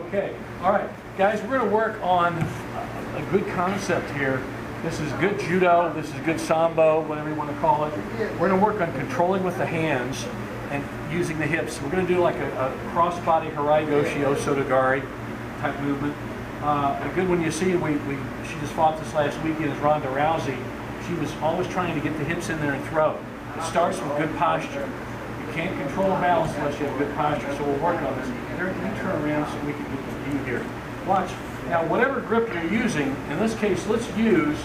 Okay, all right, guys, we're going to work on a good concept here. This is good judo, this is good sambo, whatever you want to call it. We're going to work on controlling with the hands and using the hips. We're going to do like a cross-body Harai, goshi, gari type movement. A good one you see, she just fought this last weekend, is Ronda Rousey. She was always trying to get the hips in there and throw. It starts with good posture. You can't control balance unless you have good posture, so we'll work on this. Let me turn around so we can get the view here. Watch. Now, whatever grip you're using, in this case, let's use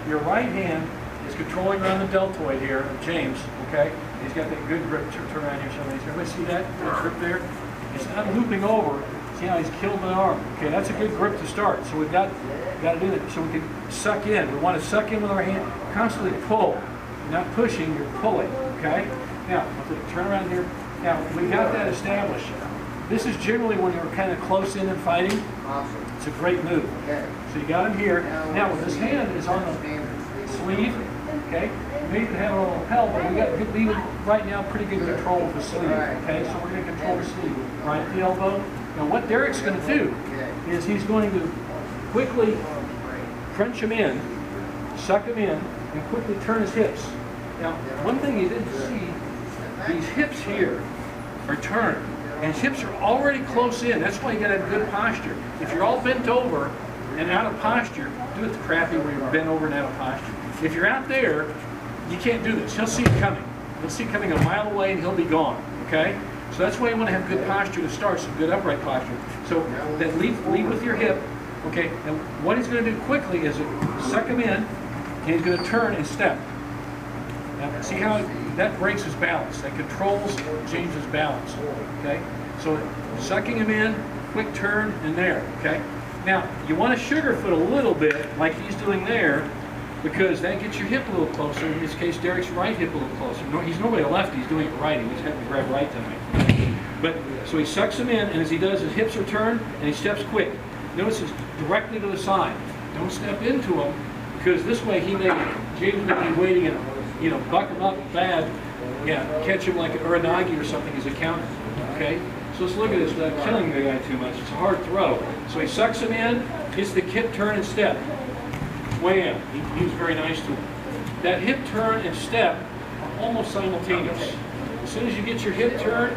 your right hand is controlling around the deltoid here of James, okay? He's got that good grip. Turn around here, somebody. Everybody see that? Good grip there? He's not looping over. See how he's killed the arm? Okay, that's a good grip to start. So we've got to do that so we can suck in. We want to suck in with our hand, constantly pull. You're not pushing, you're pulling, okay? Now, turn around here. Now, we got that established. This is generally when you're kind of close in and fighting. Awesome. It's a great move. Okay. So you got him here. Now, when his hand is on the sleeve, okay, you may even have it on the lapel, but we got good, right now pretty good control of the sleeve. Okay, so we're going to control the sleeve. Right at the elbow. Now, what Derek's going to do is he's going to quickly crunch him in, suck him in, and quickly turn his hips. Now, one thing you didn't see, these hips here are turned. And his hips are already close in. That's why you got to have good posture. If you're all bent over and out of posture, do it the crappy where you're bent over and out of posture. If you're out there, you can't do this. He'll see it coming. He'll see it coming a mile away and he'll be gone. Okay? So that's why you want to have good posture to start, some good upright posture. So then lead with your hip. Okay? And what he's going to do quickly is suck him in, and he's going to turn and step. Now, see how that breaks his balance. That controls James's balance. Okay? So sucking him in, quick turn, and there. Okay? Now, you want to sugarfoot a little bit, like he's doing there, because that gets your hip a little closer. In this case, Derek's right hip a little closer. No, he's normally a lefty. He's doing it right. He's having to grab right tonight. But so he sucks him in, and as he does, his hips are turned, and he steps quick. Notice it's directly to the side. Don't step into him, because this way James may be waiting and buck him up bad. Yeah, catch him like an nage or something as a counter. Okay? So let's look at this without killing the guy too much. It's a hard throw. So he sucks him in, hits the hip turn and step. Wham! He was very nice to him. That hip turn and step are almost simultaneous. As soon as you get your hip turn,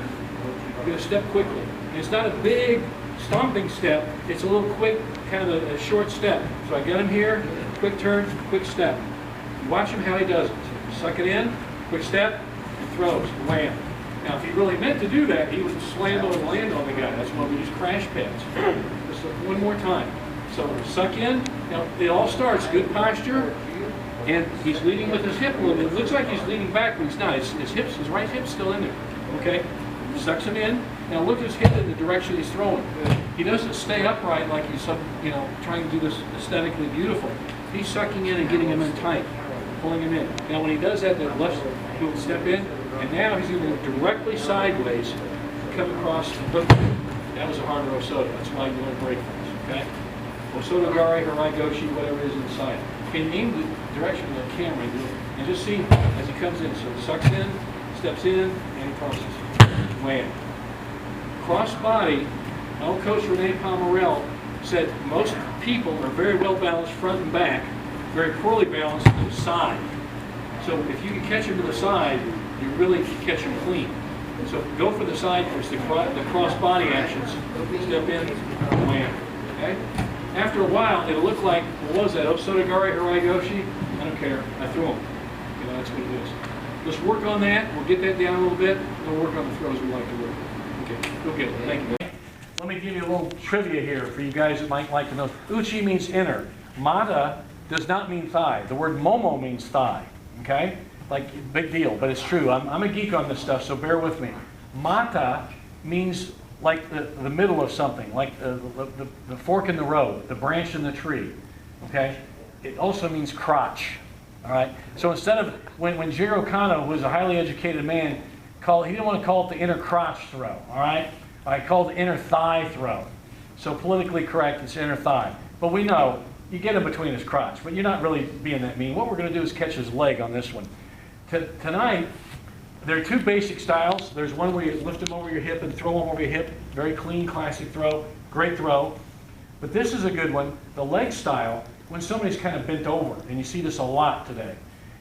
you're going to step quickly. And it's not a big stomping step. It's a little quick, kind of a short step. So I get him here, quick turn, quick step. Watch him how he does it. Suck it in, quick step, and throws. Wham! Now, if he really meant to do that, he would slam on and land on the guy. That's why we use crash pads. Just one more time. So suck in. Now, it all starts good posture, and he's leading with his hip a little bit. It looks like he's leaning back, but he's not. His right hip's still in there. Okay? Sucks him in. Now look at his hip in the direction he's throwing. He doesn't stay upright like he's trying to do this aesthetically beautiful. He's sucking in and getting him in tight, pulling him in. Now when he does that, the left he'll step in, and now he's going to go directly sideways, come across the hook. That was a harder osoto. That's why you want to break things. Okay? Osoto gari, Harai, goshi, whatever it is inside. You can aim the direction of the camera and just see as he comes in. So he sucks in, steps in, and he crosses. Wham. Cross body, old coach Renee Pomerell said most people are very well balanced front and back, very poorly balanced to the side. So if you can catch him to the side, you really can catch him clean. So go for the side first, the cross body actions. Step in, wham. Okay? After a while, it'll look like, what was that, Osoto gari, Harai, goshi? I don't care, I threw him. That's what it is. Let's work on that. We'll get that down a little bit. We'll work on the throws we like to work. Okay, go get it. Thank you. Let me give you a little trivia here for you guys that might like to know. Uchi means inner. Mata does not mean thigh. The word momo means thigh. Okay? Like, big deal, but it's true. I'm a geek on this stuff, so bear with me. Mata means like the middle of something, like the fork in the road, the branch in the tree. Okay? It also means crotch. All right. So instead of when Jiro Kano, who was a highly educated man, he didn't want to call it the inner crotch throw. All right. I called it inner thigh throw. So politically correct, it's inner thigh. But we know you get him between his crotch, but you're not really being that mean. What we're going to do is catch his leg on this one. Tonight, there are two basic styles. There's one where you lift him over your hip and throw him over your hip. Very clean, classic throw. great throw. But this is a good one, the leg style, when somebody's kind of bent over, and you see this a lot today.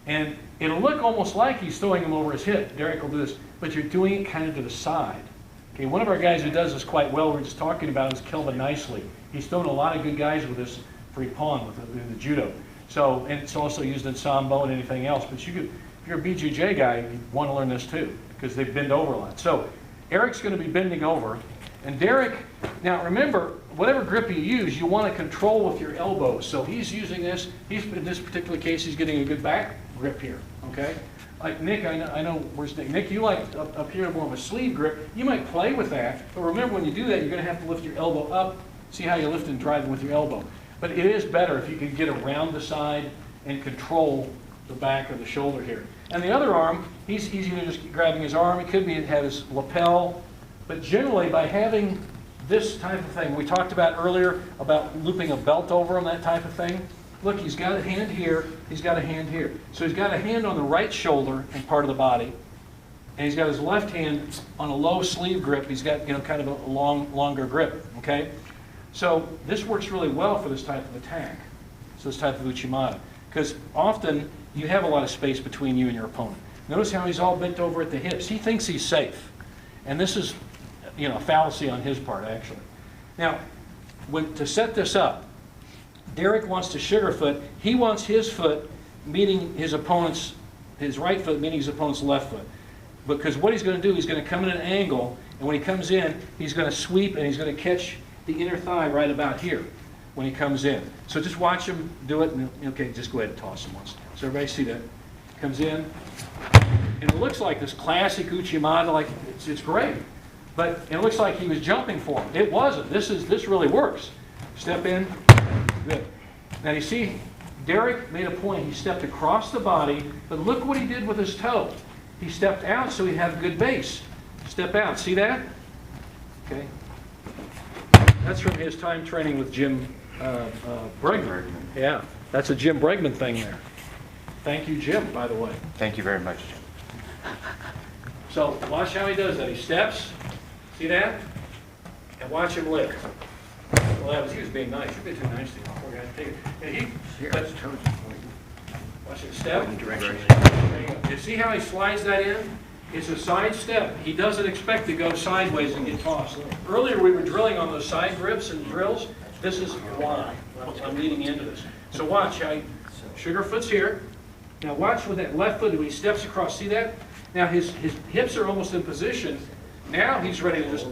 And it'll look almost like he's throwing him over his hip. Derek will do this, but you're doing it kind of to the side. Okay, one of our guys who does this quite well, we were just talking about, is Kelvin Nicely. He's thrown a lot of good guys with this for Ippon, with the judo. So, and it's also used in sambo and anything else. But you could, if you're a BJJ guy, you want to learn this too, because they bend over a lot. So Eric's going to be bending over, and Derek. Now remember, whatever grip you use, you want to control with your elbows. So he's using this. He's in this particular case, he's getting a good back grip here. Okay. Like Nick, I know where's Nick. Nick, you like up here more of a sleeve grip. You might play with that, but remember when you do that, you're going to have to lift your elbow up. See how you lift and drive with your elbow. But it is better if you can get around the side and control the back of the shoulder here. And the other arm, he's either just grabbing his arm. It could be it had his lapel. But generally, by having this type of thing, we talked about earlier about looping a belt over him, that type of thing. Look, he's got a hand here, he's got a hand here. So he's got a hand on the right shoulder and part of the body, and he's got his left hand on a low sleeve grip. He's got, kind of a longer grip, okay? So this works really well for this type of attack, so this type of Uchimata, because often you have a lot of space between you and your opponent. Notice how he's all bent over at the hips. He thinks he's safe, and this is, a fallacy on his part, actually. Now, to set this up, Derek wants to sugar foot. He wants his foot meeting his opponent's, his right foot meeting his opponent's left foot. Because what he's going to do, he's going to come in an angle, and when he comes in, he's going to sweep and he's going to catch the inner thigh right about here when he comes in. So just watch him do it, and okay, just go ahead and toss him once. So everybody see that? Comes in, and it looks like this classic Uchimata, like it's great. But it looks like he was jumping for him. It wasn't. This really works. Step in. Good. Now you see, Derek made a point. He stepped across the body, but look what he did with his toe. He stepped out so he'd have a good base. Step out. See that? Okay. That's from his time training with Jim Bregman. Yeah, that's a Jim Bregman thing there. Thank you, Jim, by the way. Thank you very much, Jim. So watch how he does that. He steps. See that? And watch him lift. Well, he was being nice. You've been too nice to him. Poor guy. Take it. And watch him step. There you go. You see how he slides that in? It's a side step. He doesn't expect to go sideways and get tossed. Earlier we were drilling on those side grips and drills. This is why I'm leading into this. So watch how he sugar foot's here. Now watch with that left foot when he steps across. See that? Now his hips are almost in position. Now he's ready to just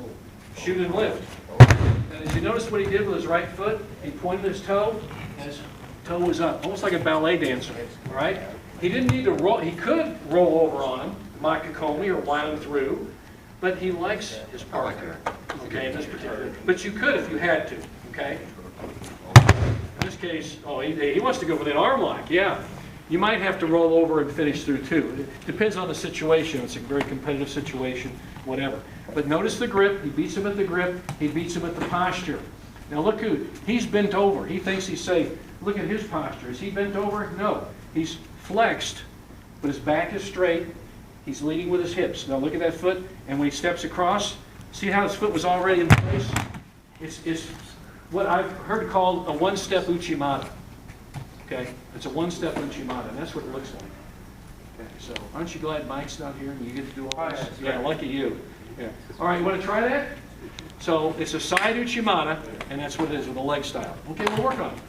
shoot and lift. And as you notice what he did with his right foot, he pointed his toe, and his toe was up, almost like a ballet dancer, all right? He didn't need to roll. He could roll over on him, Makakomi, or wind him through, but he likes his partner, okay, in this particular. But you could if you had to, okay? In this case, he wants to go with an arm lock, yeah. You might have to roll over and finish through too. It depends on the situation. It's a very competitive situation, whatever. But notice the grip. He beats him at the grip. He beats him at the posture. Now look he's bent over. He thinks he's safe. Look at his posture. Is he bent over? No. He's flexed, but his back is straight. He's leading with his hips. Now look at that foot. And when he steps across, see how his foot was already in place? It's what I've heard called a one-step Uchimata. Okay, it's a one-step Uchimata, and that's what it looks like. Okay, so aren't you glad Mike's not here and you get to do all this? Yeah, lucky you. Yeah. All right, you want to try that? So it's a side Uchimata, and that's what it is with a leg style. Okay, we'll work on it.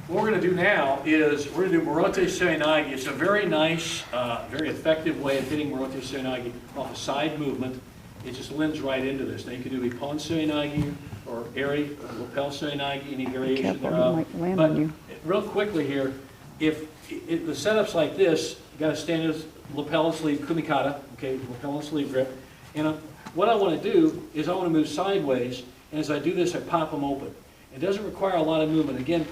What we're going to do now is we're going to do Morote seoi nage. It's a very nice, very effective way of hitting Morote seoi nage off a side movement. It just lends right into this. Now you can do Ippon seoi nage or eri, lapel seoi nage, any variation thereof. But real quickly here, if the setup's like this, you got to stand as lapel and sleeve kumikata, okay, lapel and sleeve grip. And what I want to do is I want to move sideways, and as I do this, I pop them open. It doesn't require a lot of movement. Again,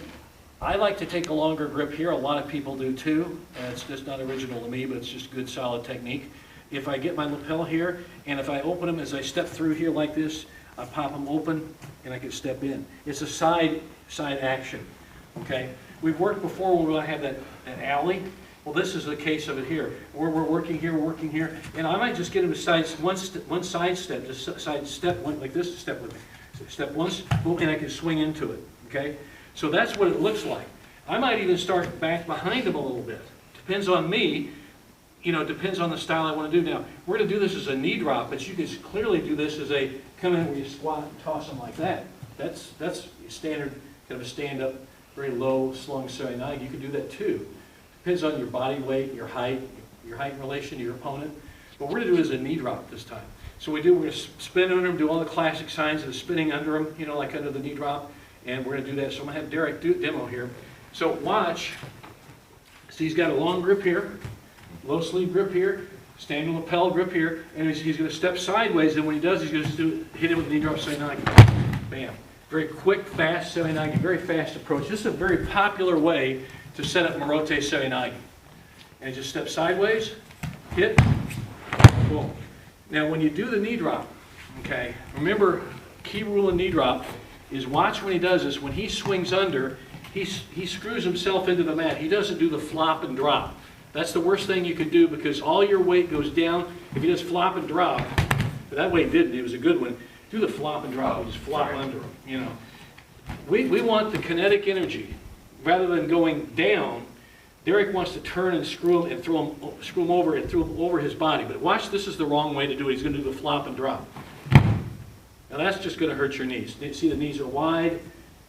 I like to take a longer grip here. A lot of people do too. And it's just not original to me, but it's just good, solid technique. If I get my lapel here, and if I open them as I step through here like this, I pop them open, and I can step in. It's a side action. Okay, we've worked before when we have that alley. Well, this is the case of it here. We're working here, and I might just get him to one side step, just side step like this. Step with me. Step once, boom, and I can swing into it, okay? So that's what it looks like. I might even start back behind him a little bit. Depends on me, you know, depends on the style I want to do. Now, we're going to do this as a knee drop, but you can clearly do this as a come in where you squat and toss them like that. That's standard, kind of a stand-up, very low slung seoi nage. You can do that too. Depends on your body weight, your height in relation to your opponent. What we're going to do is a knee drop this time. So we're going to spin under him, do all the classic signs of spinning under him, you know, like under the knee drop. And we're going to do that. So I'm going to have Derek demo here. So watch. See, he's got a long grip here, low sleeve grip here, standing lapel grip here, and he's going to step sideways. And when he does, he's going to hit him with the knee drop seoi nage. Bam. Very quick, fast seoi nage, very fast approach. This is a very popular way to set up Morote seoi nage. And just step sideways, hit, boom. Now when you do the knee drop, okay, remember, key rule in knee drop is watch when he does this. When he swings under, he screws himself into the mat. He doesn't do the flop and drop. That's the worst thing you could do because all your weight goes down. If he does flop and drop, but that way he didn't. It was a good one. Do the flop and drop and just flop under him, you know. We want the kinetic energy. Rather than going down, Derek wants to turn and screw him and screw him over and throw him over his body. But watch, this is the wrong way to do it. He's going to do the flop and drop. Now that's just going to hurt your knees. See, the knees are wide,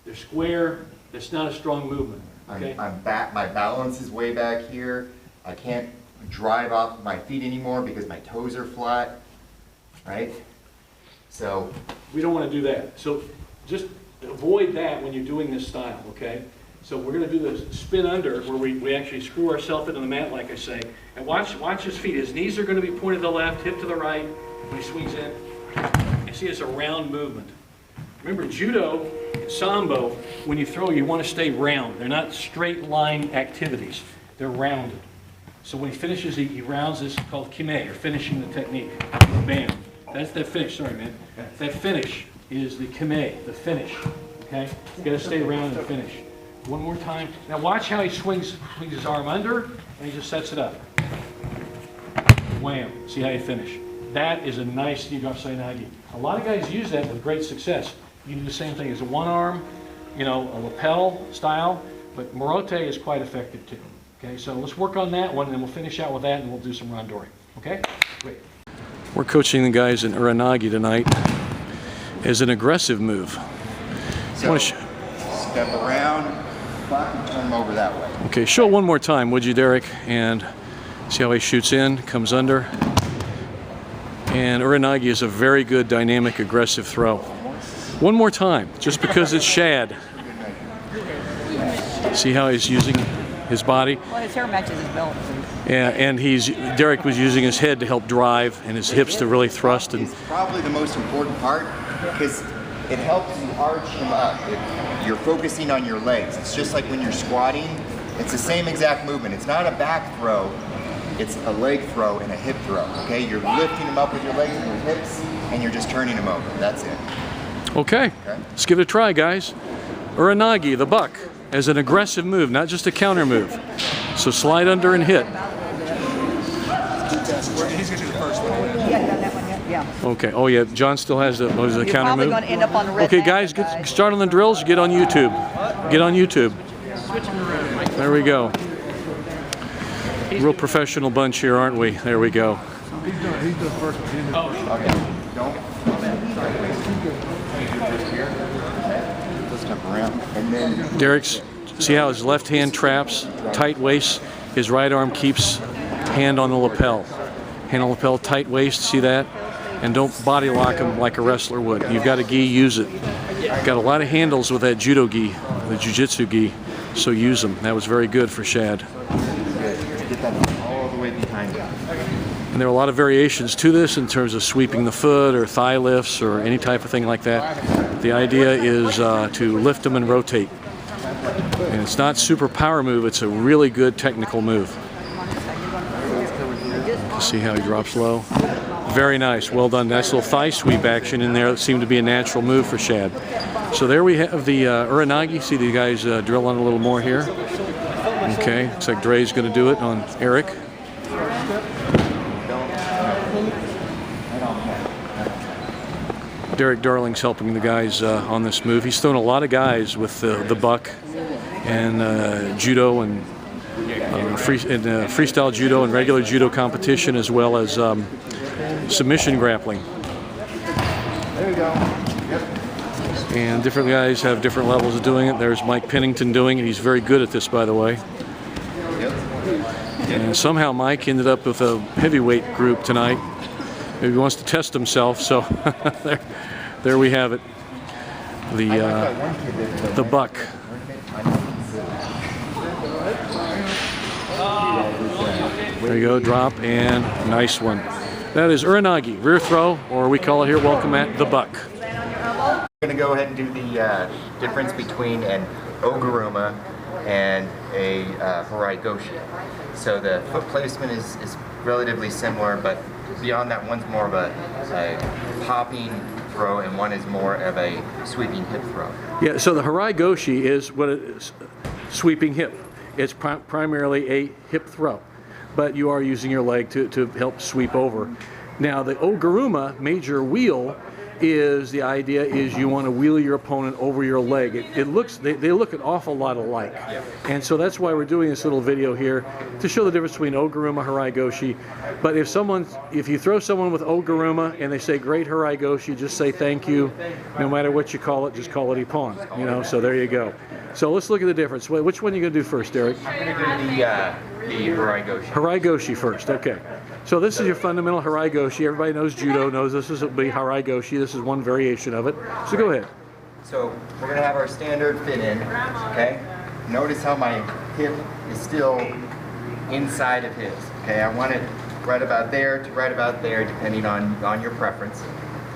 they're square. That's not a strong movement. Okay? I'm back. My balance is way back here. I can't drive off my feet anymore because my toes are flat. Right? So we don't want to do that. So just avoid that when you're doing this style. Okay? So we're going to do the spin under where we actually screw ourselves into the mat, like I say. And watch his feet. His knees are going to be pointed to the left, hip to the right when he swings in. You see, it's a round movement. Remember, judo, sambo, when you throw, you want to stay round. They're not straight line activities. They're rounded. So when he finishes, he rounds this, called kime, or finishing the technique. Bam. That's that finish. Sorry, man. That finish is the kime, the finish. Okay? You got to stay round and finish. One more time. Now watch how he swings his arm under, and he just sets it up. Wham. See how you finish. That is a nice knee drop seoi nage. A lot of guys use that with great success. You do the same thing as a one arm, you know, a lapel style, but Morote is quite effective too. Okay, so let's work on that one, and then we'll finish out with that, and we'll do some randori. Okay? Great. We're coaching the guys in uranagi tonight as an aggressive move. step around, and turn them over that way. Okay, show it one more time, would you, Derek? And see how he shoots in, comes under. And uranagi is a very good, dynamic, aggressive throw. One more time, just because it's shad. See how he's using his body? Well, his hair matches his belt. Yeah, and Derek was using his head to help drive and his hips to really thrust. And it's probably the most important part because it helps you arch him up. You're focusing on your legs. It's just like when you're squatting. It's the same exact movement. It's not a back throw. It's a leg throw and a hip throw. Okay, you're lifting him up with your legs and your hips, and you're just turning him over. That's it. Okay, let's give it a try, guys. Uranagi, the buck, as an aggressive move, not just a counter move. So slide under and hit. He's going to do the first one. Yeah, done that one yet? Yeah. Okay. Oh yeah, John still has the counter move. You're probably going to end up on the red. Okay, guys, start on the drills. Get on YouTube. Get on YouTube. There we go. Real professional bunch here, aren't we? There we go. He's doing the first one. Oh, okay. Don't. Let's step around. And then Derek's, see how his left hand traps, tight waist. His right arm keeps hand on the lapel. Hand on the lapel, tight waist, see that? And don't body lock him like a wrestler would. You've got a gi, use it. Got a lot of handles with that judo gi, the jiu-jitsu gi, so use them. That was very good for Shad. get that all the way behind you. And there are a lot of variations to this in terms of sweeping the foot or thigh lifts or any type of thing like that. The idea is to lift them and rotate. And it's not super power move, it's a really good technical move. See how he drops low? Very nice, well done. Nice little thigh sweep action in there. That seemed to be a natural move for Shad. So there we have the uranagi. See the guys drill on a little more here. Okay, looks like Dre's going to do it on Eric. Derek Darling's helping the guys on this move. He's thrown a lot of guys with the buck and judo and freestyle judo and regular judo competition, as well as submission grappling. There we go. Yep. And different guys have different levels of doing it. There's Mike Pennington doing it. He's very good at this, by the way. Yep. And somehow Mike ended up with a heavyweight group tonight. Maybe he wants to test himself, so there we have it. The buck. There you go, drop, and nice one. That is uranagi, rear throw, or we call it here, welcome at the buck. I'm going to go ahead and do the difference between an oguruma and a Harai goshi. So the foot placement is relatively similar, but beyond that, one's more of a popping throw and one is more of a sweeping hip throw. Yeah, so the Harai goshi is what it is, sweeping hip. It's primarily a hip throw, but you are using your leg to help sweep over. Now the oguruma, major wheel, is the idea is you want to wheel your opponent over your leg. They look an awful lot alike. Yeah. And so that's why we're doing this little video here to show the difference between oguruma, Harai goshi. But if you throw someone with oguruma and they say great Harai goshi, just say thank you. No matter what you call it, just call it ippon. You know, so there you go. So let's look at the difference. Which one are you going to do first, Derek? I'm going to do the Harai goshi. Harai goshi first, okay. So this is your fundamental Harai goshi. Everybody knows judo, knows this is Harai goshi. This is one variation of it. So go ahead. So we're going to have our standard fit in, okay? Notice how my hip is still inside of his, okay? I want it right about there to right about there, depending on your preference.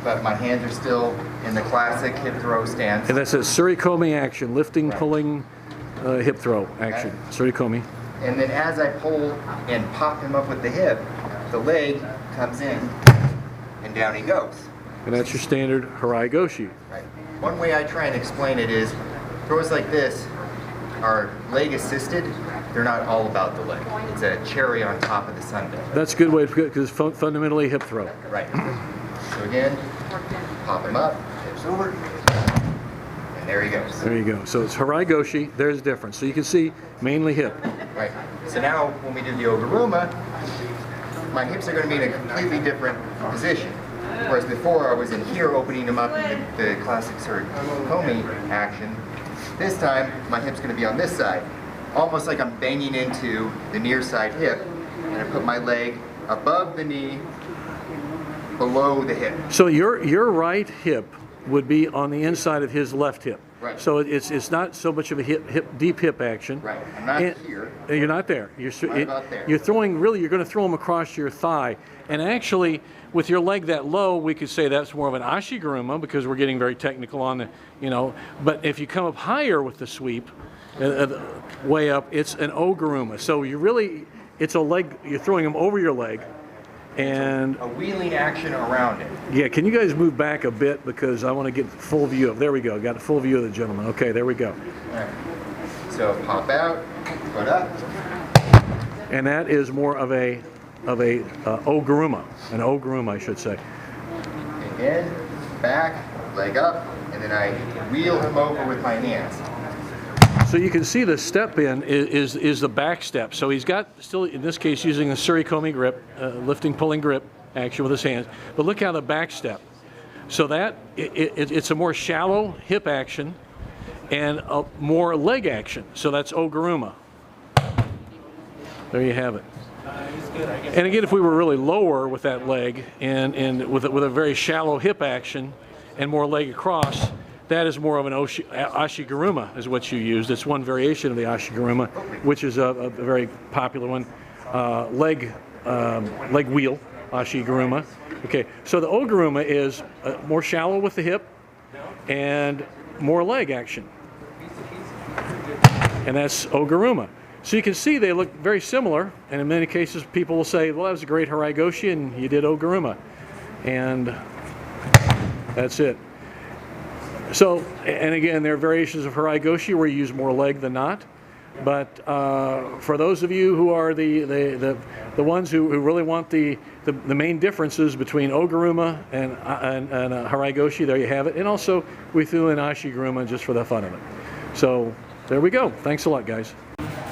But my hands are still in the classic hip throw stance. And that's a surikomi action, lifting, pulling, hip throw action, okay. Surikomi. And then as I pull and pop him up with the hip, the leg comes in and down he goes. And that's your standard Harai goshi. Right. One way I try and explain it is throws like this are leg assisted. They're not all about the leg. It's a cherry on top of the sundae. That's a good way to put it because it's fundamentally hip throw. Right. So again, pop him up, hips over, and there he goes. There you go. So it's Harai goshi. There's the difference. So you can see mainly hip. Right. So now when we do the oguruma, my hips are going to be in a completely different position. Whereas before I was in here opening them up in the classic surikomi action. This time my hip's going to be on this side. Almost like I'm banging into the near side hip. And I put my leg above the knee, below the hip. So your right hip would be on the inside of his left hip. Right. So it's not so much of a deep hip action. Right. I'm not here. You're not there. You're right about there. You're throwing, really, you're going to throw them across your thigh. And actually, with your leg that low, we could say that's more of an ashi guruma because we're getting very technical on the, you know. But if you come up higher with the sweep, way up, it's an oguruma. So you really, it's a leg, you're throwing them over your leg. And a wheeling action around it. Yeah, can you guys move back a bit because I want to get full view of, there we go, got a full view of the gentleman. Okay, there we go. All right. So pop out, put up. And that is more of a oguruma, an oguruma I should say. Again, back, leg up, and then I wheel him over with my hands. So you can see the step in is the back step. So he's got still, in this case, using a surikomi grip, lifting, pulling grip action with his hands. But look how the back step. So that it's a more shallow hip action and a more leg action. So that's oguruma. There you have it. And again, if we were really lower with that leg and with a very shallow hip action and more leg across, that is more of an ashi guruma is what you used. It's one variation of the ashi guruma, which is a very popular one. Leg wheel, ashi guruma. Okay, so the oguruma is more shallow with the hip and more leg action. And that's oguruma. So you can see they look very similar, and in many cases people will say, well, that was a great Harai goshi and you did oguruma. And that's it. So, and again, there are variations of Harai goshi where you use more leg than not. But for those of you who are the ones who really want the main differences between guruma and Harai goshi, there you have it. And also we threw in ashi guruma just for the fun of it. So there we go. Thanks a lot, guys.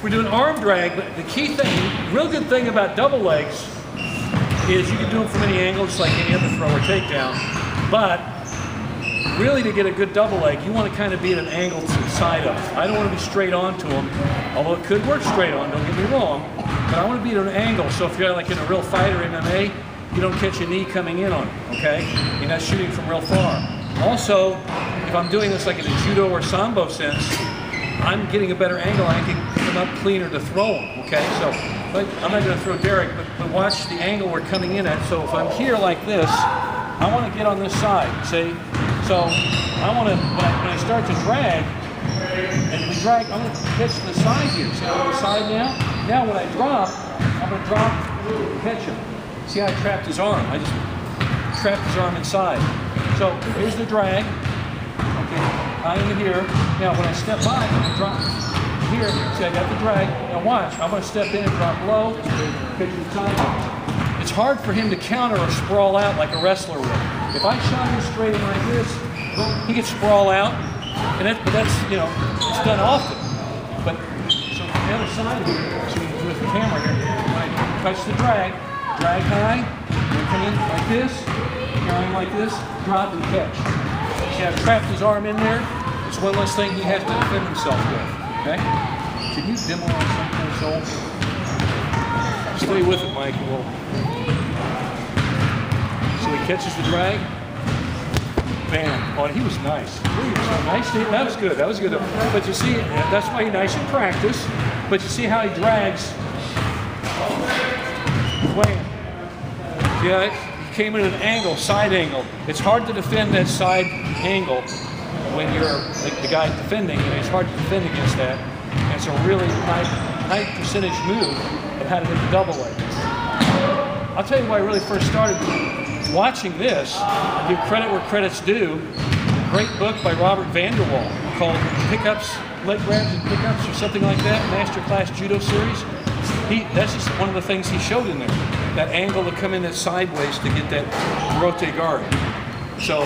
We're doing arm drag, but the key thing, real good thing about double legs is you can do them from any angle, just like any other throw or takedown. But really, to get a good double leg, you want to kind of be at an angle to the side of. I don't want to be straight on to them, although it could work straight on, don't get me wrong, but I want to be at an angle, so if you're like in a real fight or MMA, you don't catch a knee coming in on it, okay? You're not shooting from real far. Also, if I'm doing this like in a judo or sambo sense, I'm getting a better angle, I can come up cleaner to throw them, okay? So, but I'm not going to throw Derek, but watch the angle we're coming in at. So if I'm here like this, I want to get on this side, see? So I want to, when I start to drag, and we drag, I'm going to pitch to the side here. See how I'm on the side now? Now when I drop, I'm going to drop and catch him. See how I trapped his arm? I just trapped his arm inside. So here's the drag. Okay, I am here. Now when I step by, I'm going to drop here. See, I got the drag. Now watch, I'm going to step in and drop low, pitch to the side. It's hard for him to counter or sprawl out like a wrestler would. If I shot him straight in like this, he could sprawl out, and but that's, you know, it's done often. But, so the other side of it, so we can do with the camera here, when I touch the drag high, and come in like this, carrying like this, drop and catch. See, I've trapped his arm in there. It's one less thing he has to defend himself with, okay? Can you demo on something, soul? Stay with it, Mike. So he catches the drag. Bam. Oh, he was nice. He was so nice. That was good. That was good. But you see, that's why he's nice in practice. But you see how he drags. Wham. Yeah, he came in at an angle, side angle. It's hard to defend that side angle when you're the guy defending. It's hard to defend against that. And it's a really high percentage move of how to hit the double leg. I'll tell you why I really first started watching this. Give credit where credit's due. A great book by Robert Vanderwall called Pickups, Leg Grabs and Pickups or something like that, Masterclass Judo series. That's just one of the things he showed in there. That angle to come in that sideways to get that Morote gari. So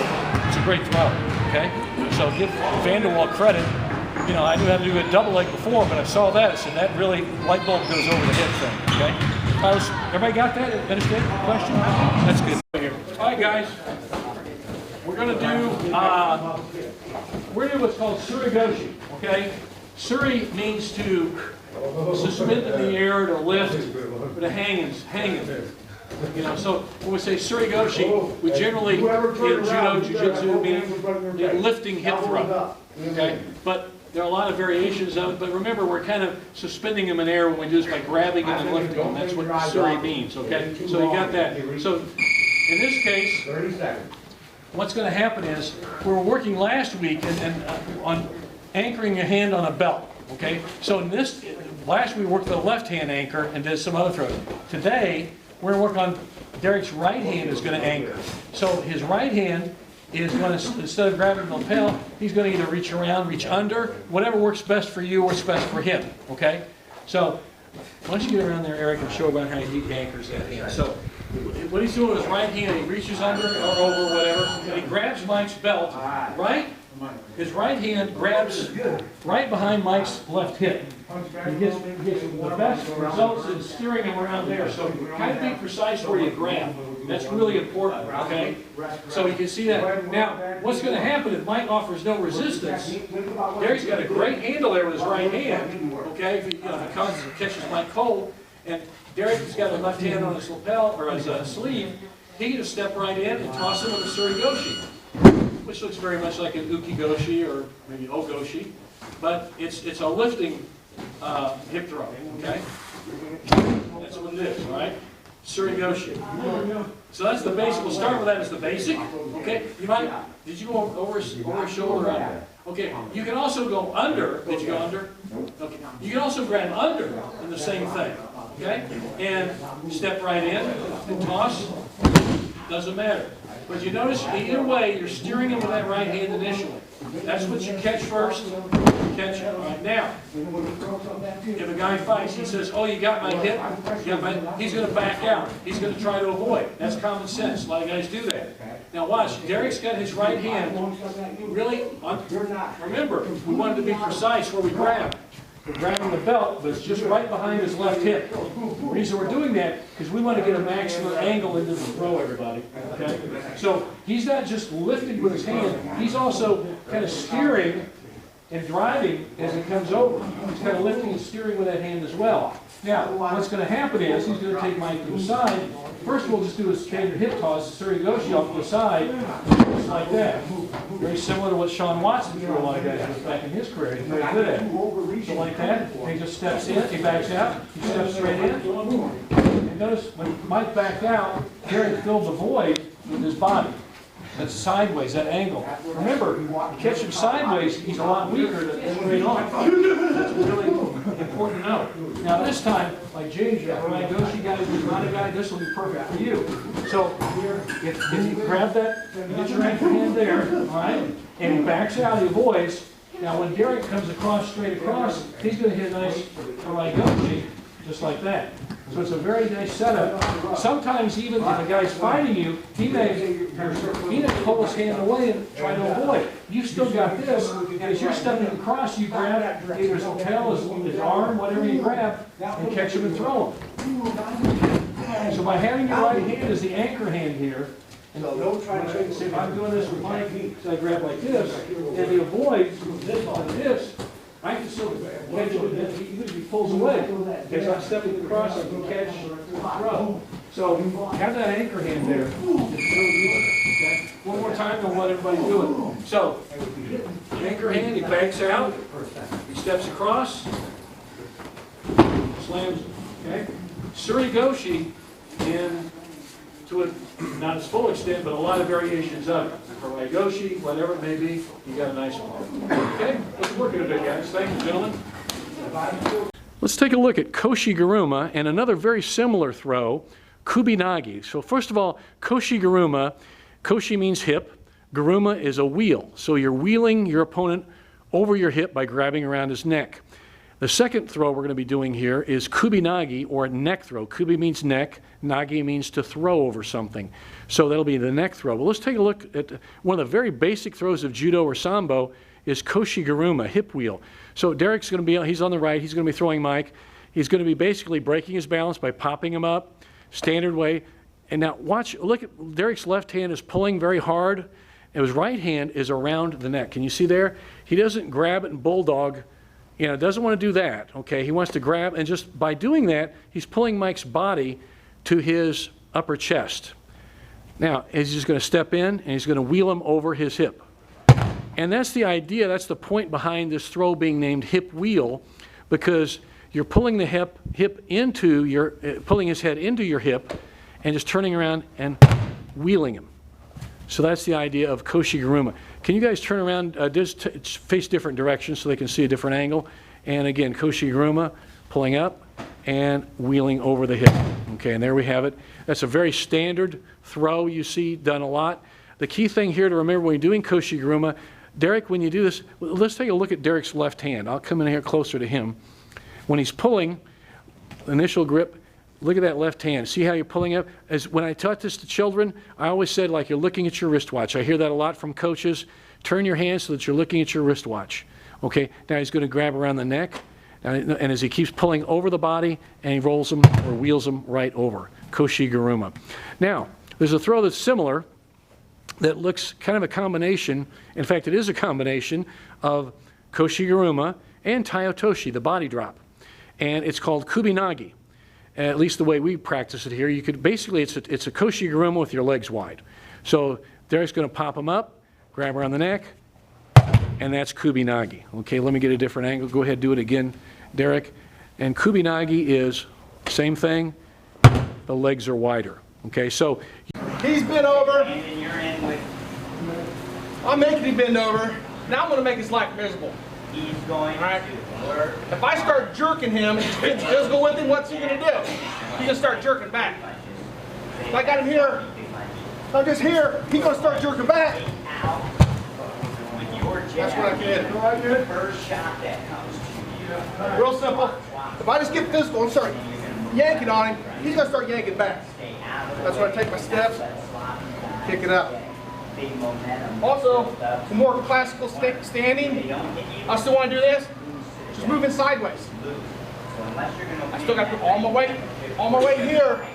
it's a great throw, okay? So give Vanderwall credit. You know, I knew how to do a double leg before, but I saw that, so that really light bulb goes over the head thing, okay? Everybody got that? Understand the question? That's good. All right, guys. We're going to do what's called Suri goshi, okay? Suri means to suspend in the air, to lift, or to hang. You know, so when we say Suri goshi, we generally in judo, jiu-jitsu mean lifting hip throw, okay? But there are a lot of variations of it, but remember, we're kind of suspending them in air when we do this by grabbing them and lifting them. That's what Suri means, okay? So you got that. So in this case, what's going to happen is, we were working last week on anchoring your hand on a belt, okay? So in this, last week we worked with a left hand anchor and did some other throws. Today, we're going to work on Derek's right hand is going to anchor. So his right hand is going to, instead of grabbing the lapel, he's going to either reach around, reach under, whatever works best for you, works best for him, okay? So, why don't you get around there, Eric, and show about how he anchors that hand. So, what he's doing with his right hand, he reaches under or over, whatever, and he grabs Mike's belt, right? His right hand grabs right behind Mike's left hip. He gets the best results in steering him around there. So kind of be precise where you grab. That's really important, okay? So you can see that. Now, what's going to happen if Mike offers no resistance? Derek's got a great handle there with his right hand, okay? If he catches Mike cold, and Derek has got a left hand on his lapel or his sleeve, he can just step right in and toss him with a Suri goshi, which looks very much like an uki goshi or maybe o goshi, but it's a lifting hip throw, okay? That's what it is, all right? Suri goshi. So that's the basic. We'll start with that as the basic, okay? You might, did you go over a shoulder or under? Okay, you can also go under. Did you go under? Okay. You can also grab under in the same thing, okay? And step right in and toss. Doesn't matter. But you notice either way, you're steering him with that right hand initially. That's what you catch first. Catch it right now. If a guy fights, he says, "Oh, you got my hip." He's going to back out. He's going to try to avoid. That's common sense. A lot of guys do that. Now watch. Derek's got his right hand really. Remember, we wanted to be precise where we grab. We're grabbing the belt, but it's just right behind his left hip. The reason we're doing that is we want to get a maximum angle into the throw, everybody. Okay? So he's not just lifting with his hand, he's also kind of steering and driving as it comes over. He's kind of lifting and steering with that hand as well. Now, what's going to happen is he's going to take Mike to the side. First, we'll just do a standard hip toss, Suri goshi off to the side, just like that. Very similar to what Sean Watson threw a lot of guys with back in his career. He's very good at it. So like that, he just steps in, he backs out, he steps straight in. And notice when Mike backed out, Derek filled the void with his body. That's sideways, that angle. Remember, you catch him sideways, he's a lot weaker than straight on. That's really important to know. Now this time, like James, you're a goshi guy who's not a guy, this will be perfect for you. So if you grab that, you get your anchor hand there, all right, and he backs out, he avoids. Now when Derek comes across, straight across, he's going to hit a nice Harai goshi, just like that. So it's a very nice setup. Sometimes even if a guy's fighting you, he may pull his hand away and try to avoid. You still got this, and as you're stepping across, you grab either his tail, his arm, whatever you grab, and catch him and throw him. So by having your right hand as the anchor hand here, and don't try to say, if I'm doing this with Mike, so I grab like this, and he avoids this, I can still catch him, even if he pulls away, because I'm stepping across, I can catch and throw. So have that anchor hand there. Okay? One more time, don't let everybody do it. So, anchor hand, he backs out, he steps across, slams, okay? Suri goshi, and to a, not its full extent, but a lot of variations of it. Harai goshi, whatever it may be, you got a nice one. Okay, let's work it a bit, guys. Thank you, gentlemen. Let's take a look at Koshi guruma and another very similar throw, Kubinagi. So first of all, Koshi guruma, Koshi means hip, guruma is a wheel. So you're wheeling your opponent over your hip by grabbing around his neck. The second throw we're going to be doing here is Kubinagi, or neck throw. Kubi means neck, nage means to throw over something. So that'll be the neck throw. Well, let's take a look at one of the very basic throws of judo or sambo is Koshi guruma, hip wheel. So Derek's going to be, he's on the right, he's going to be throwing Mike. He's going to be basically breaking his balance by popping him up, standard way. And now watch, look at Derek's left hand is pulling very hard, and his right hand is around the neck. Can you see there? He doesn't grab it and bulldog. You know, doesn't want to do that, okay? He wants to grab, and just by doing that, he's pulling Mike's body to his upper chest. Now, he's just going to step in, and he's going to wheel him over his hip. And that's the idea, that's the point behind this throw being named hip wheel, because you're pulling the hip into your, pulling his head into your hip, and just turning around and wheeling him. So that's the idea of Koshi guruma. Can you guys turn around, just face different directions so they can see a different angle? And again, Koshi guruma, pulling up and wheeling over the hip. Okay, and there we have it. That's a very standard throw you see done a lot. The key thing here to remember when you're doing Koshi guruma, Derek, when you do this, let's take a look at Derek's left hand. I'll come in here closer to him. When he's pulling, initial grip, look at that left hand. See how you're pulling up? As when I taught this to children, I always said like you're looking at your wristwatch. I hear that a lot from coaches. Turn your hand so that you're looking at your wristwatch. Okay, now he's going to grab around the neck, and as he keeps pulling over the body, and he rolls him or wheels him right over. Koshi guruma. Now, there's a throw that's similar that looks kind of a combination. In fact, it is a combination of Koshi guruma and taiotoshi, the body drop. And it's called Kubinagi. At least the way we practice it here, you could basically, it's a Koshi guruma with your legs wide. So Derek's going to pop him up, grab around the neck, and that's Kubinagi. Okay, let me get a different angle. Go ahead, do it again, Derek. And Kubinagi is same thing. The legs are wider. Okay, so he's bent over. I'm making him bend over. Now I'm going to make his life miserable. He's going to work. If I start jerking him and get physical with him, what's he going to do? He's going to start jerking back. If I got him here, I'm just here. He's gonna start jerking back. That's what I did. First shot that comes to you. Real simple. If I just get physical and start yanking on him, he's gonna start yanking back. That's when I take my steps, kick it up. Also, some more classical standing. I still want to do this. Just moving sideways. I still got to put all my weight here.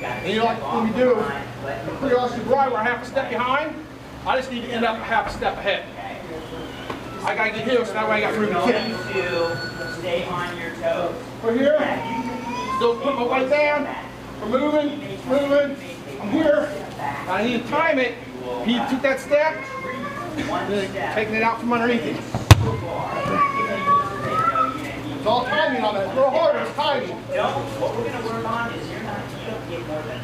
And you know, like when we do pretty much barai, we're half a step behind. I just need to end up a half a step ahead. I gotta get here so that way I got room to kick. Stay on your toes. We're here. Still put my weight down. We're moving. I'm here. I need to time it. He took that step, then taking it out from underneath him. It's all timing on that. It's a little harder. It's timing. What we're going to work on is you don't get more than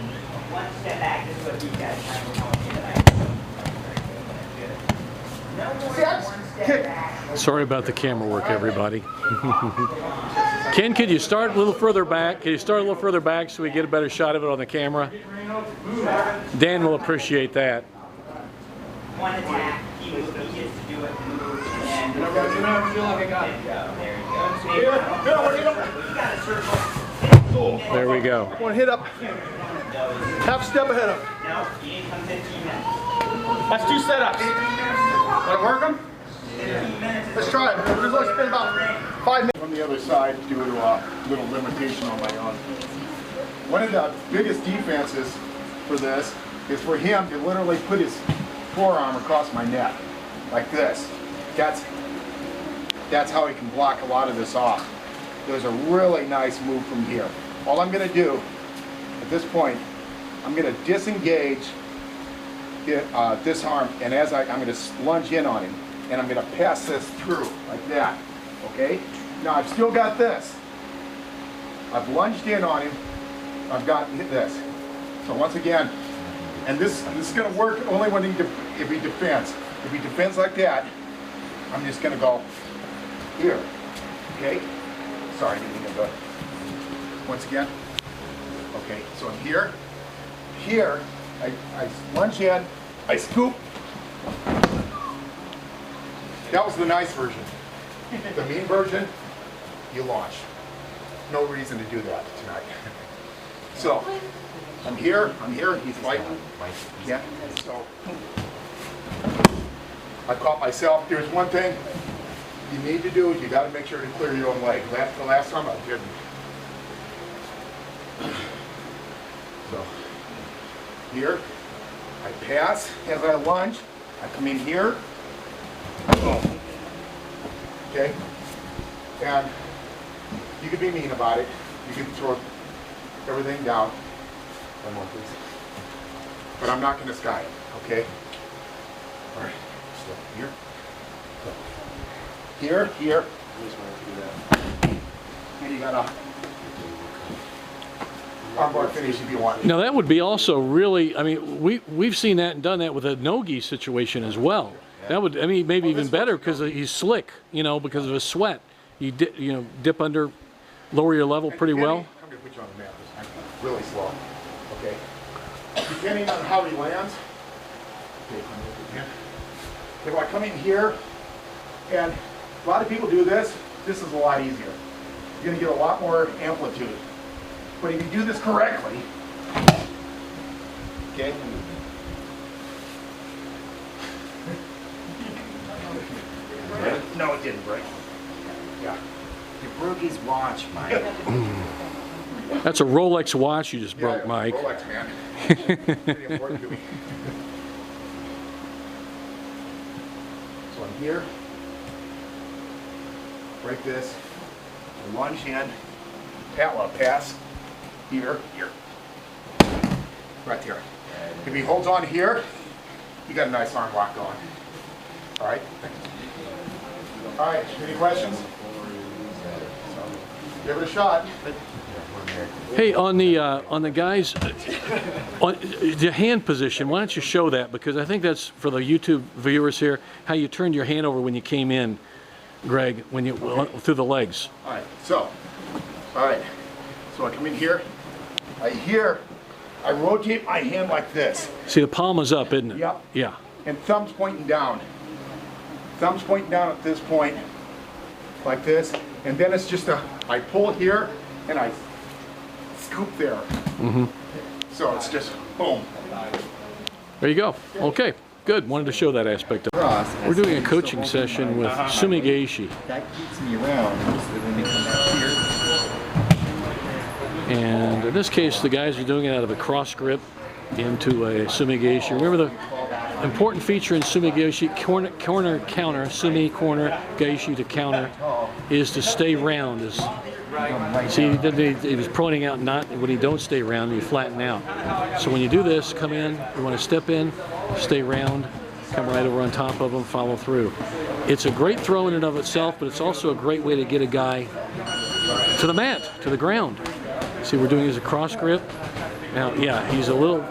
one step back. This is what you guys See, I just kick. Sorry about the camera work, everybody. Ken, could you start a little further back? Can you start a little further back so we get a better shot of it on the camera? Dan will appreciate that. one attack, he gets to do it, move, and feel like I got it. there you go. You got a circle. There we go. I want to hit up half step ahead of him. No, you need to come 15 minutes. That's 2 setups. Did I work them? 15 minutes. Let's try it. We're going to spend about 5 minutes. On the other side due to a little limitation on my own. One of the biggest defenses for this is for him to literally put his forearm across my neck, like this. That's how he can block a lot of this off. There's a really nice move from here. All I'm going to do at this point, I'm going to disengage this arm, and as I'm going to lunge in on him, and I'm going to pass this through like that. Okay? Now I've still got this. I've lunged in on him. I've got this. So once again, and this is going to work only when if he defends. If he defends like that, I'm just going to go here. Okay? Sorry, I didn't mean to go. Once again. Okay, so I'm here. Here, I lunge in, I scoop. That was the nice version. The mean version, you launch. No reason to do that tonight. So, I'm here, he's fighting. Yeah, so. I caught myself. There's one thing you need to do is you got to make sure to clear your own leg. That's the last time I didn't. So, here, I pass as I lunge. I come in here. Boom. Okay? And you can be mean about it. You can throw everything down. One more, please. But I'm not going to sky it, okay? All right. So here. Here. And you got a armbar finish if you want. Now that would be also really, I mean, we've seen that and done that with a nogi situation as well. That would, I mean, maybe even better because he's slick, you know, because of his sweat. You dip under, lower your level pretty well. I'm going to put you on the map this time. Really slow. Okay. Depending on how he lands. Okay, if I come in here, and a lot of people do this, this is a lot easier. You're going to get a lot more amplitude. But if you do this correctly, okay. No, it didn't break. Yeah. You broke his watch, Mike. That's a Rolex watch you just broke, Mike. Rolex, man. Pretty important to me. So I'm here. Break this. Lunge in. Pass. Here. Right there. If he holds on here, you got a nice arm lock going. All right. All right. Any questions? Give it a shot. Hey, on the guys, on the hand position, why don't you show that? Because I think that's for the YouTube viewers here, how you turned your hand over when you came in, Greg, when you through the legs. All right. So I come in here. I rotate my hand like this. See, the palm is up, isn't it? Yep. Yeah. And thumb's pointing down. Thumb's pointing down at this point, like this. And then it's just I pull here and I scoop there. Mm-hmm. So it's just boom. There you go. Okay, good. Wanted to show that aspect of it. We're doing a coaching session with Sumi gaeshi. That keeps me around. So when they come back here. And in this case, the guys are doing it out of a cross grip into a Sumi gaeshi. Remember the important feature in Sumi gaeshi, corner counter, Sumi corner, gaeshi to counter, is to stay round. See, he was pointing out not when you don't stay round, you flatten out. So when you do this, come in, you want to step in, stay round, come right over on top of them, follow through. It's a great throw in and of itself, but it's also a great way to get a guy to the mat, to the ground. See, we're doing is a cross grip. Now, yeah, he's a little,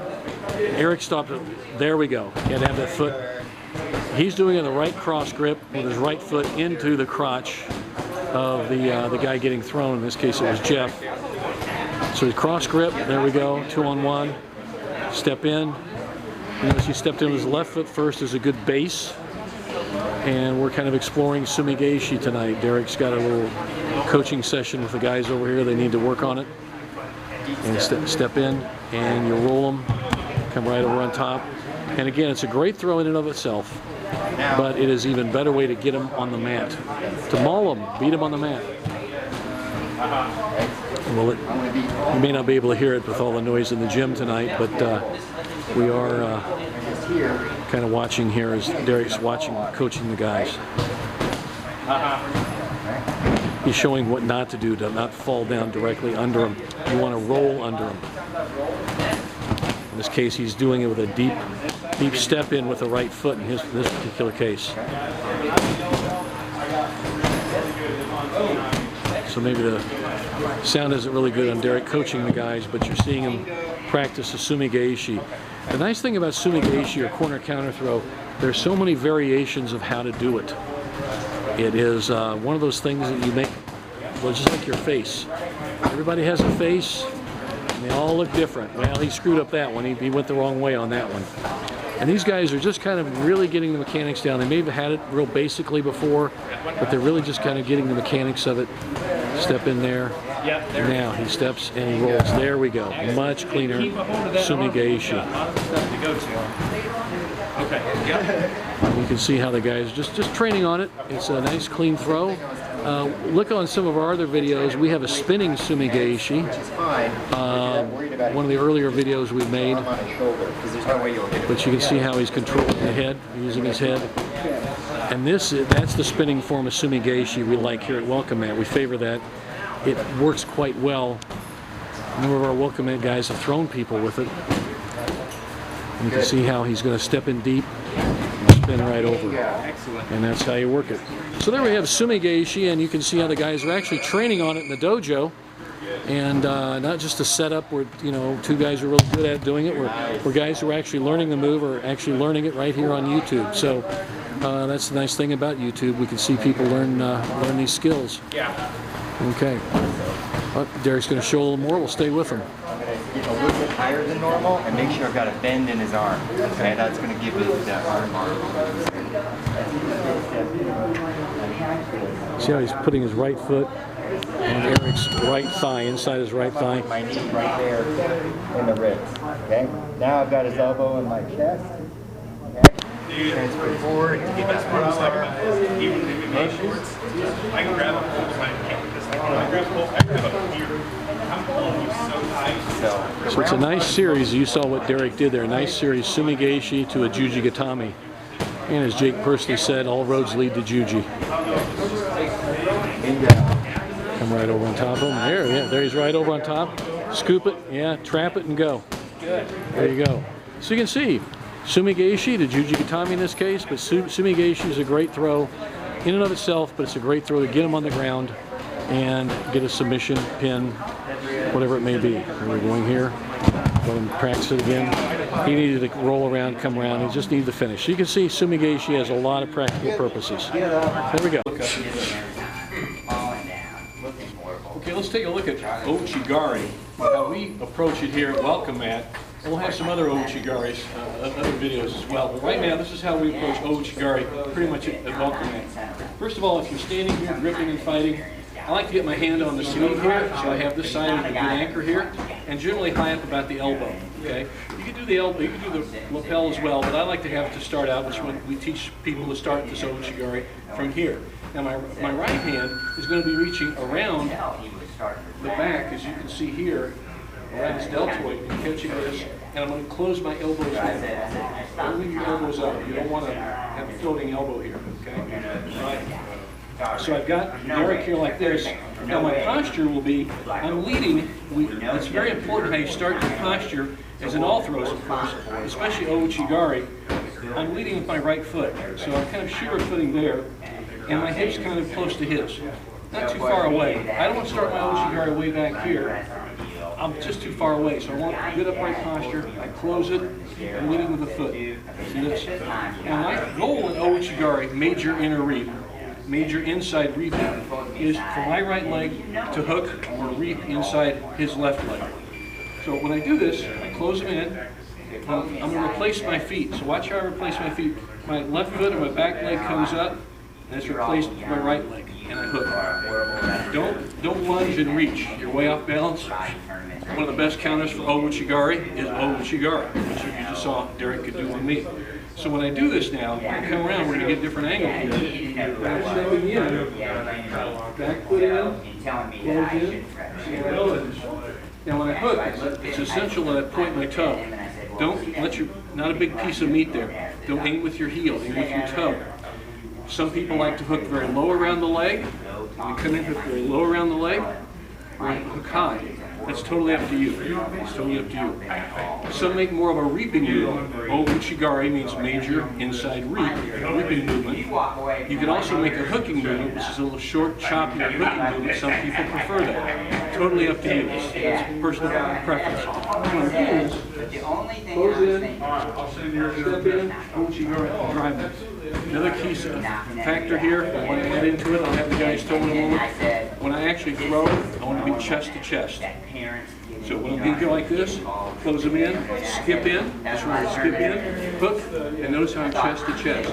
Eric stopped it. There we go. You had to have that foot. He's doing it the right cross grip with his right foot into the crotch of the guy getting thrown. In this case, it was Jeff. So the cross grip. There we go. 2-on-1. Step in. Notice he stepped in with his left foot first as a good base. And we're kind of exploring Sumi gaeshi tonight. Derek's got a little coaching session with the guys over here. They need to work on it. And step in, and you roll them. Come right over on top. And again, it's a great throw in and of itself, but it is even better way to get them on the mat. To maul them, beat them on the mat. Well, you may not be able to hear it with all the noise in the gym tonight, but we are kind of watching here as Derek's coaching the guys. He's showing what not to do, to not fall down directly under him. You want to roll under him. In this case, he's doing it with a deep step in with the right foot in this particular case. So maybe the sound isn't really good on Derek coaching the guys, but you're seeing him practice a Sumi gaeshi. The nice thing about Sumi gaeshi or corner counter throw, there's so many variations of how to do it. It is one of those things that you make, well, just like your face. Everybody has a face, and they all look different. Well, he screwed up that one. He went the wrong way on that one. And these guys are just kind of really getting the mechanics down. They may have had it real basically before, but they're really just kind of getting the mechanics of it. Step in there. Now he steps and he rolls. There we go. Much cleaner Sumi gaeshi. You can see how the guys are just training on it. It's a nice clean throw. Look on some of our other videos. We have a spinning Sumi gaeshi. One of the earlier videos we've made. But you can see how he's controlling the head, using his head. And that's the spinning form of Sumi gaeshi we like here at Welcome Mat. We favor that. It works quite well. A number of our Welcome Mat guys have thrown people with it. And you can see how he's going to step in deep and spin right over. And that's how you work it. So there we have Sumi gaeshi, and you can see how the guys are actually training on it in the dojo. And not just a setup where, you know, two guys are really good at doing it. We're guys who are actually learning the move or actually learning it right here on YouTube. So that's the nice thing about YouTube. We can see people learn these skills. Yeah. Okay. Derek's going to show a little more. We'll stay with him. I'm going to get a little bit higher than normal and make sure I've got a bend in his arm. Okay, that's going to give me that arm bar. See how he's putting his right foot on Eric's right thigh, inside his right thigh. My knee right there in the ribs. Okay. Now I've got his elbow in my chest. Okay. Transfer forward. Keep his arms like even if it makes shorts, I can grab a hold my kick this. I can grab a hold. I grab a here. I'm pulling you so tight. So it's a nice series. You saw what Derek did there. A nice series, Sumi gaeshi to a juji gatami. And as Jake personally said, all roads lead to juji. Come right over on top of him. There he's right over on top. Scoop it, yeah, trap it and go. There you go. So you can see, Sumi gaeshi to juji gatami in this case, but Sumi gaeshi is a great throw in and of itself, but it's a great throw to get him on the ground and get a submission, pin, whatever it may be. And we're going here. Let him practice it again. He needed to roll around, come around. He just needed to finish. So you can see Sumi gaeshi has a lot of practical purposes. There we go. Okay, let's take a look at Ouchi gari, how we approach it here at Welcome Mat. We'll have some other Ouchi garis, other videos as well. But right now, this is how we approach Ouchi gari pretty much at Welcome Mat. First of all, if you're standing here gripping and fighting, I like to get my hand on the sleeve here, so I have this side of a good anchor here, and generally high up about the elbow. Okay, you can do the elbow, you can do the lapel as well, but I like to have it to start out, which we teach people to start this Ouchi gari from here. Now my right hand is going to be reaching around the back, as you can see here, around this deltoid, and catching this, and I'm going to close my elbows down. Don't leave your elbows up. You don't want to have a floating elbow here. Okay, right. So I've got Derek here like this. Now my posture will be, I'm leading. It's very important how you start your posture, as in all throws of course, especially Ouchi gari. I'm leading with my right foot. So I'm kind of shiver footing there, and my hip's kind of close to his. Not too far away. I don't want to start my Ouchi gari way back here. I'm just too far away, so I want a good upright posture. I close it, I'm leading with the foot. See this? Now my goal in Ouchi gari, major inner reap, major inside reap, is for my right leg to hook or reap inside his left leg. So when I do this, I close them in. I'm going to replace my feet. So watch how I replace my feet. My left foot or my back leg comes up, and it's replaced with my right leg, and I hook. Don't lunge and reach. You're way off balance. One of the best counters for Ouchi gari is Ouchi gari, which you just saw Derek could do on me. So when I do this now, I come around, we're going to get a different angle here. Back stepping in, back foot in, close in, see how I do it. Now when I hook, it's essential that I point my toe. Don't let not a big piece of meat there. Don't aim with your heel, aim with your toe. Some people like to hook very low around the leg. When you come in, hook very low around the leg, or hook high. That's totally up to you. It's totally up to you. Some make more of a reaping movement. Ouchi gari means major inside reaping movement. You can also make a hooking movement, which is a little short, choppy hooking movement. Some people prefer that. Totally up to you. It's personal preference. What I'm doing is close in, step in, Ouchi gari, drive it. Another key factor here, I want to add into it, I'll have the guys tell me in a moment. When I actually throw, I want to be chest to chest. So when I'm going to go like this, close them in, skip in, just remember skip in, hook, and notice how I'm chest to chest.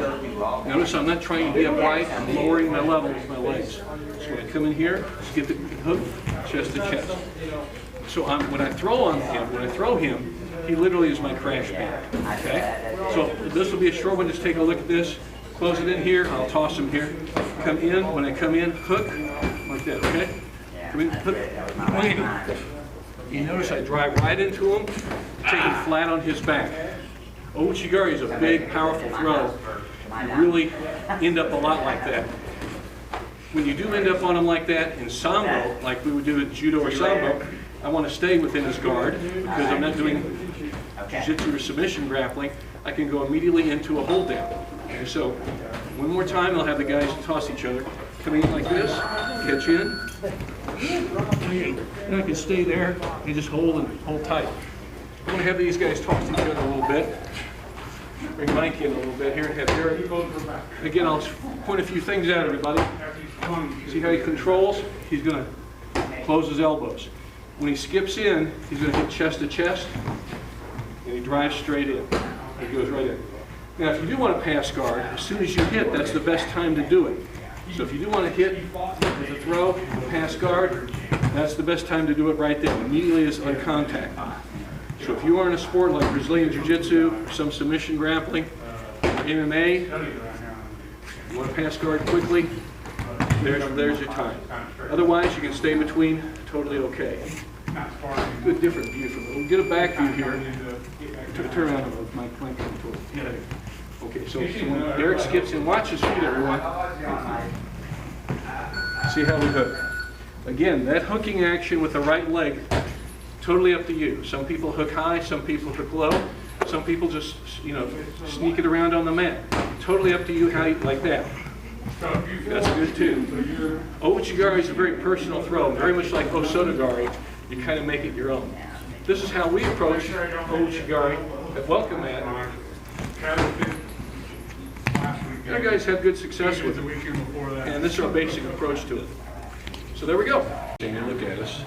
Notice I'm not trying to be upright, I'm lowering my level with my legs. So when I come in here, skip it, hook, chest to chest. So when I throw him, he literally is my crash pad. Okay? So this will be a short one. Just take a look at this. Close it in here. I'll toss him here. Come in. When I come in, hook like that. Okay? Come in, hook. You notice I drive right into him, take him flat on his back. Ouchi gari is a big, powerful throw. You really end up a lot like that. When you do end up on him like that in sambo, like we would do at judo or sambo, I want to stay within his guard because I'm not doing jiu-jitsu or submission grappling. I can go immediately into a hold down. Okay, so one more time, I'll have the guys toss each other. Come in like this, catch in, and I can stay there and just hold tight. I'm going to have these guys toss each other a little bit. Bring Mike in a little bit here and have Derek. Again, I'll point a few things out, everybody. See how he controls? He's going to close his elbows. When he skips in, he's going to hit chest to chest, and he drives straight in. He goes right in. Now, if you do want to pass guard, as soon as you hit, that's the best time to do it. So if you do want to hit with a throw, pass guard, that's the best time to do it right there, immediately as on contact. So if you are in a sport like Brazilian Jiu-Jitsu, some submission grappling, or MMA, you want to pass guard quickly, there's your time. Otherwise, you can stay between, totally okay. Good different view from it. We'll get a back view here. Turn around with my flank control. Okay, so when Derek skips in, watch his feet, everyone. See how we hook. Again, that hooking action with the right leg, totally up to you. Some people hook high, some people hook low, some people just, sneak it around on the mat. Totally up to you how you like that. That's good too. Ouchi gari is a very personal throw, very much like Osoto gari. You kind of make it your own. This is how we approach Ouchi gari at Welcome Mat. Our guys have good success with it. And this is our basic approach to it. So there we go. Take a look at us.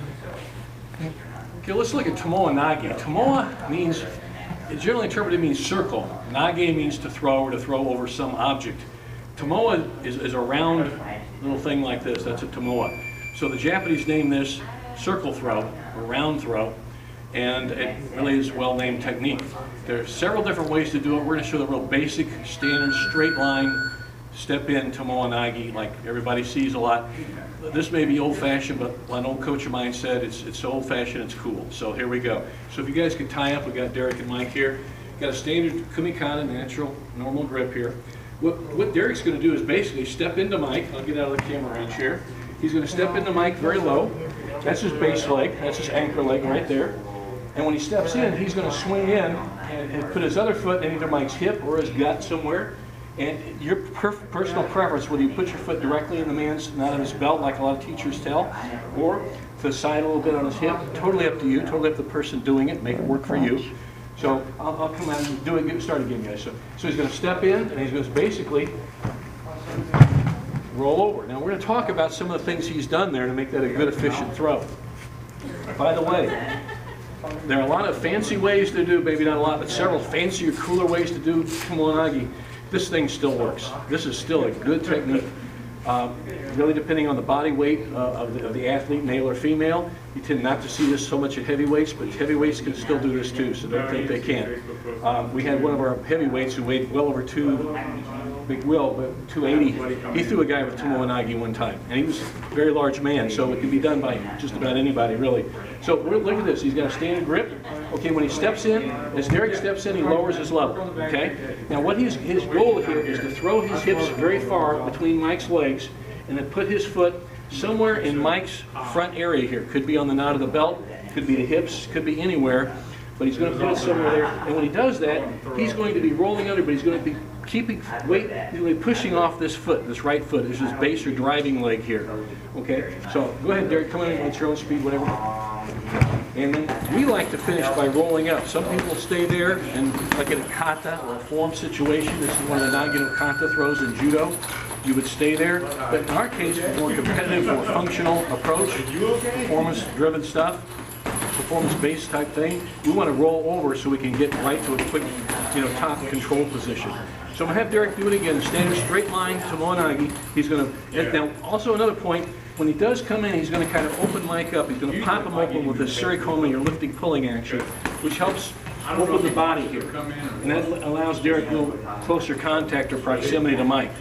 Okay, let's look at Tomoe nage. Tomoe means, it generally interpreted means circle. Nage means to throw or to throw over some object. Tomoe is a round little thing like this. That's a tomoe. So the Japanese name this circle throw or round throw, and it really is a well-named technique. There are several different ways to do it. We're going to show the real basic, standard, straight line, step in Tomoe nage like everybody sees a lot. This may be old-fashioned, but an old coach of mine said it's so old-fashioned it's cool. So here we go. So if you guys could tie up, we got Derek and Mike here. Got a standard kumikata, natural, normal grip here. What Derek's going to do is basically step into Mike. I'll get out of the camera range here. He's going to step into Mike very low. That's his base leg. That's his anchor leg right there. And when he steps in, he's going to swing in and put his other foot in either Mike's hip or his gut somewhere. And your personal preference, whether you put your foot directly in the man's, not on his belt like a lot of teachers tell, or to the side a little bit on his hip, totally up to you, totally up to the person doing it, make it work for you. So I'll come out and do it, get started again, guys. So he's going to step in and he's going to basically roll over. Now we're going to talk about some of the things he's done there to make that a good, efficient throw. By the way, there are a lot of fancy ways to do, maybe not a lot, but several fancier, cooler ways to do Tomoe nage. This thing still works. This is still a good technique. Really depending on the body weight of the athlete, male or female. You tend not to see this so much at heavyweights, but heavyweights can still do this too, so don't think they can't. We had one of our heavyweights who weighed well over Big Will, but 280. He threw a guy with Tomoe nage one time, and he was a very large man, so it can be done by just about anybody, really. So look at this. He's got a standard grip. Okay, when he steps in, as Derek steps in, he lowers his level. Okay. Now, what his goal here is to throw his hips very far between Mike's legs, and then put his foot somewhere in Mike's front area here. Could be on the knot of the belt, could be the hips, could be anywhere. But he's going to put it somewhere there. And when he does that, he's going to be rolling under, but he's going to be keeping weight, he's going to be pushing off this foot, this right foot. This is his base or driving leg here. Okay? So go ahead, Derek, come in at your own speed, whatever. And then we like to finish by rolling up. Some people stay there, and like in a kata or a form situation, this is one of the nage no kata throws in judo. You would stay there. But in our case, for more competitive or functional approach, performance-driven stuff, performance-based type thing, we want to roll over so we can get right to a quick, top control position. So I'm going to have Derek do it again, standard straight line Tomoe nage. He's going to, now also another point, when he does come in, he's going to kind of open Mike up. He's going to pop him open with this Suri or lifting pulling action, which helps open the body here. And that allows Derek a little closer contact or proximity to Mike.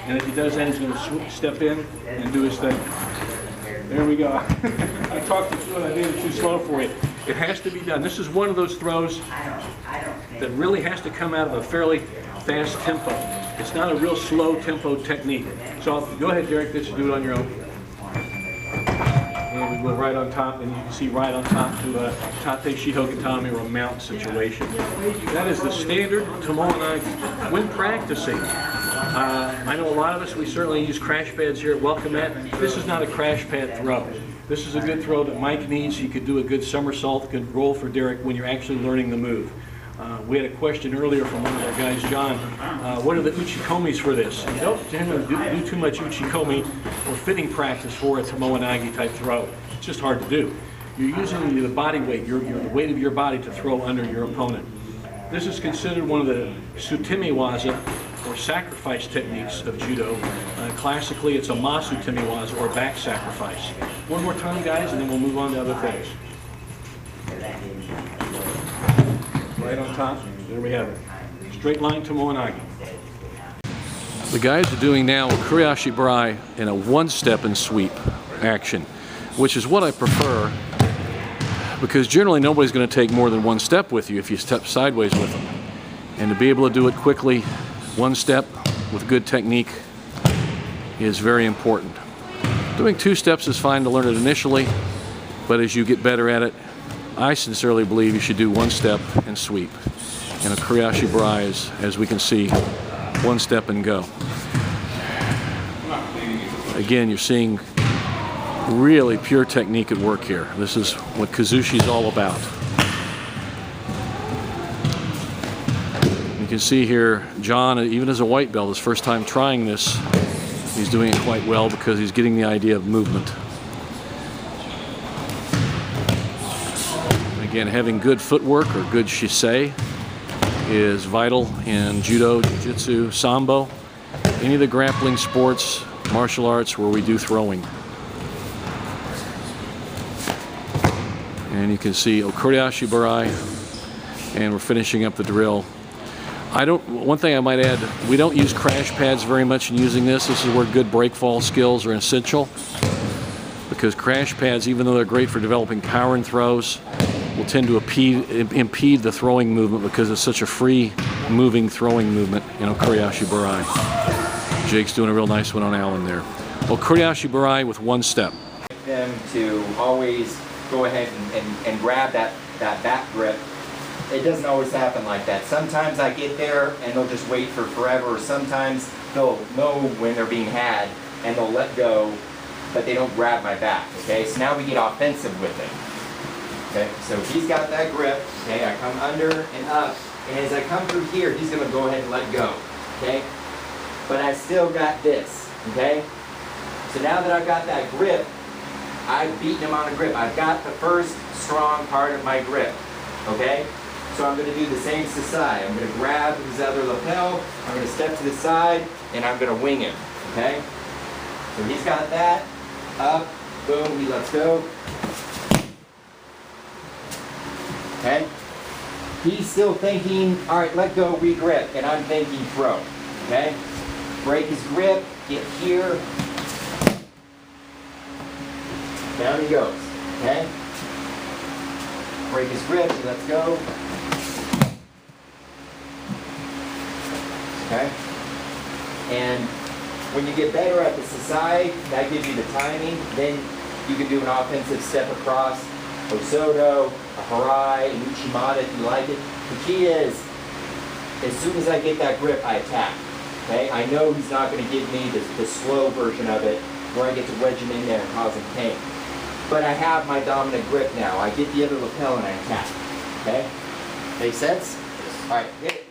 And if he does that, he's going to step in and do his thing. There we go. I talked it through and I made it too slow for you. It has to be done. This is one of those throws that really has to come out of a fairly fast tempo. It's not a real slow tempo technique. So go ahead, Derek, let's do it on your own. And we go right on top, and you can see right on top to a tate shiho gatami or a mount situation. That is the standard Tomoe nage. When practicing, I know a lot of us, we certainly use crash pads here at Welcome Mat. This is not a crash pad throw. This is a good throw that Mike needs. He could do a good somersault, good roll for Derek when you're actually learning the move. We had a question earlier from one of our guys, John. What are the uchi komis for this? You don't generally do too much uchi komi or fitting practice for a Tomoe nage type throw. It's just hard to do. You're using the body weight, the weight of your body to throw under your opponent. This is considered one of the sutemi waza, or sacrifice techniques of judo. Classically, it's a ma-sutemi waza, or back sacrifice. One more time, guys, and then we'll move on to other things. Right on top, there we have it. Straight line Tomoe nage. The guys are doing now a kuriashi barai in a one-step and sweep action, which is what I prefer, because generally nobody's going to take more than one step with you if you step sideways with them. And to be able to do it quickly, one step with good technique, is very important. Doing two steps is fine to learn it initially, but as you get better at it, I sincerely believe you should do one step and sweep. And a kuriashi barai is, as we can see, one step and go. Again, you're seeing really pure technique at work here. This is what Kazushi is all about. You can see here, John, even as a white belt, his first time trying this, he's doing it quite well because he's getting the idea of movement. Again, having good footwork or good seoi is vital in judo, jiu-jitsu, sambo, any of the grappling sports, martial arts where we do throwing. And you can see Okuri ashi barai, and we're finishing up the drill. One thing I might add, we don't use crash pads very much in using this. This is where good break fall skills are essential, because crash pads, even though they're great for developing power and throws, will tend to impede the throwing movement because it's such a free moving throwing movement in Okuri ashi barai. Jake's doing a real nice one on Alan there. Okuri ashi barai with one step. Them to always go ahead and grab that back grip. It doesn't always happen like that. Sometimes I get there and they'll just wait for forever, or sometimes they'll know when they're being had and they'll let go, but they don't grab my back, okay? So now we get offensive with it. Okay, so he's got that grip, okay? I come under and up, and as I come through here, he's gonna go ahead and let go, okay? But I still got this, okay? So now that I've got that grip, I've beaten him on a grip. I've got the first strong part of my grip, okay? So I'm gonna do the same seoi. I'm gonna grab his other lapel, I'm gonna step to the side, and I'm gonna wing him, okay? So he's got that, up, boom, he lets go. Okay? He's still thinking, all right, let go, re-grip, and I'm thinking throw. Okay? Break his grip, get here. Down he goes. Okay? Break his grip, he lets go. Okay? And when you get better at the seoi, that gives you the timing, then you can do an offensive step across, Osoto, a Harai, an Uchi if you like it. The key is, as soon as I get that grip, I attack. Okay? I know he's not going to give me the slow version of it, where I get to wedge him in there and cause him pain. But I have my dominant grip now. I get the other lapel and I attack. Okay? Make sense? All right, hit it.